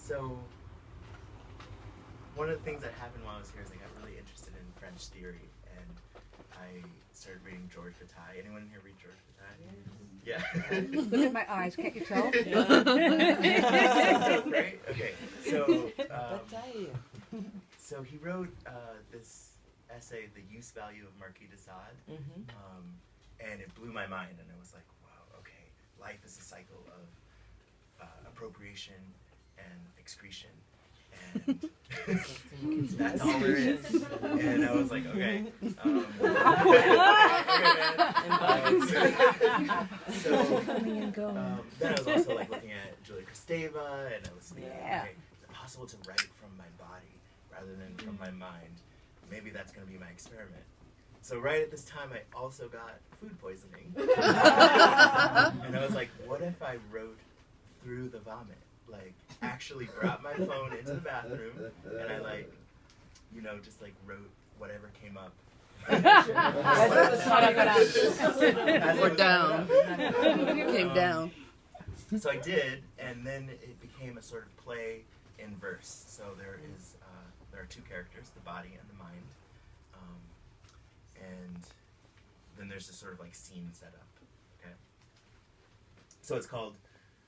So one of the things that happened while I was here is I got really interested in French theory, and I started reading George Bataille. Anyone here read George Bataille? Yeah. Look at my eyes, can't you tell? Right? Okay. So he wrote this essay, The Use Value of Marquis de Sade, and it blew my mind, and I was like, wow, okay, life is a cycle of appropriation and excretion, and that's all there is. And I was like, okay. So then I was also like looking at Julia Kristeva, and I was thinking, okay, is it possible to write from my body rather than from my mind? Maybe that's going to be my experiment. So right at this time, I also got food poisoning. And I was like, what if I wrote through the vomit? Like, actually brought my phone into the bathroom, and I like, just like wrote whatever came up. Or down. Came down. So I did, and then it became a sort of play in verse. So there are two characters, the body and the mind, and then there's this sort of like scene set up. Okay. So it's called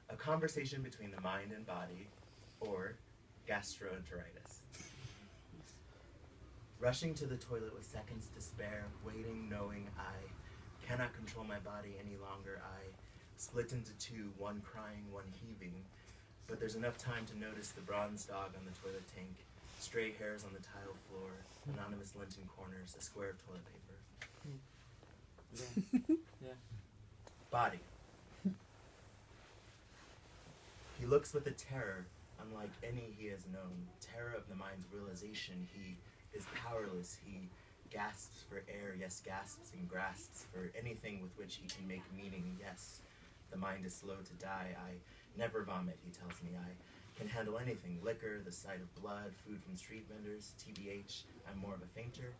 A Conversation Between the Mind and Body, or Gastroenteritis. Rushing to the toilet with seconds to spare, waiting, knowing I cannot control my body any longer. I split into two, one crying, one heaving. But there's enough time to notice the bronze dog on the toilet tank, stray hairs on the tile floor, anonymous lint in corners, a square of toilet paper. Yeah. Body. He looks with a terror unlike any he has known, terror of the mind's realization. He is powerless. He gasps for air, yes, gasps and grasps for anything with which he can make meaning, yes. The mind is slow to die. I never vomit, he tells me. I can handle anything, liquor, the sight of blood, food from street vendors, TBH. I'm more of a fainter.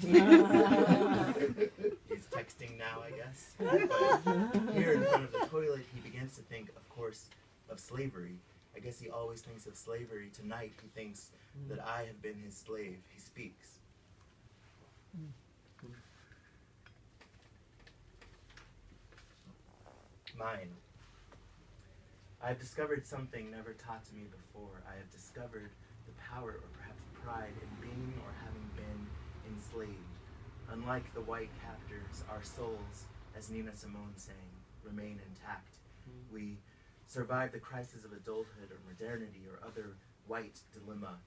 He's texting now, I guess. But here in front of the toilet, he begins to think, of course, of slavery. I guess he always thinks of slavery. Tonight, he thinks that I have been his slave. He speaks. Mind. I have discovered something never taught to me before. I have discovered the power, or perhaps pride, in being or having been enslaved. Unlike the white captors, our souls, as Nina Simone sang, remain intact. We survive the crisis of adulthood or modernity or other white dilemma,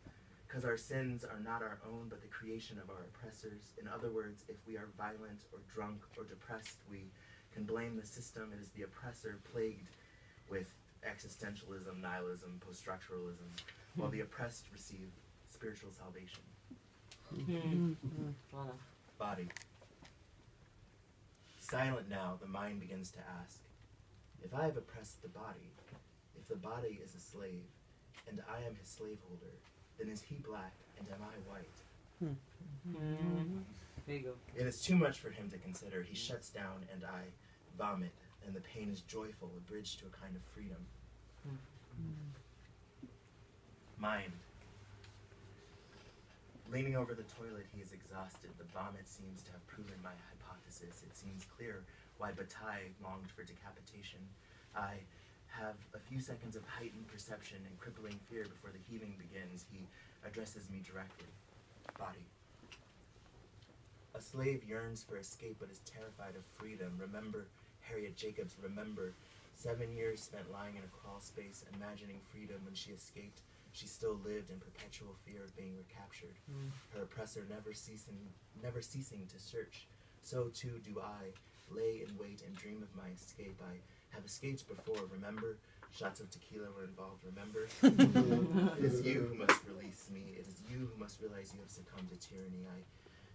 because our sins are not our own but the creation of our oppressors. In other words, if we are violent or drunk or depressed, we can blame the system. It is the oppressor plagued with existentialism, nihilism, post-structuralism, while the oppressed receive spiritual salvation. Body. Silent now, the mind begins to ask, if I have oppressed the body, if the body is a slave, and I am his slaveholder, then is he black and am I white? There you go. It is too much for him to consider. He shuts down and I vomit, and the pain is joyful, a bridge to a kind of freedom. Mind. Leaning over the toilet, he is exhausted. The vomit seems to have proven my hypothesis. It seems clear why Bataille longed for decapitation. I have a few seconds of heightened perception and crippling fear before the heaving begins. He addresses me directly. Body. A slave yearns for escape but is terrified of freedom. Remember Harriet Jacobs, remember 7 years spent lying in a crawl space, imagining freedom. When she escaped, she still lived in perpetual fear of being recaptured. Her oppressor never ceasing to search. So too do I, lay in wait and dream of my escape. I have escaped before, remember? Shots of tequila were involved, remember? It is you who must release me. It is you who must realize you have succumbed to tyranny. I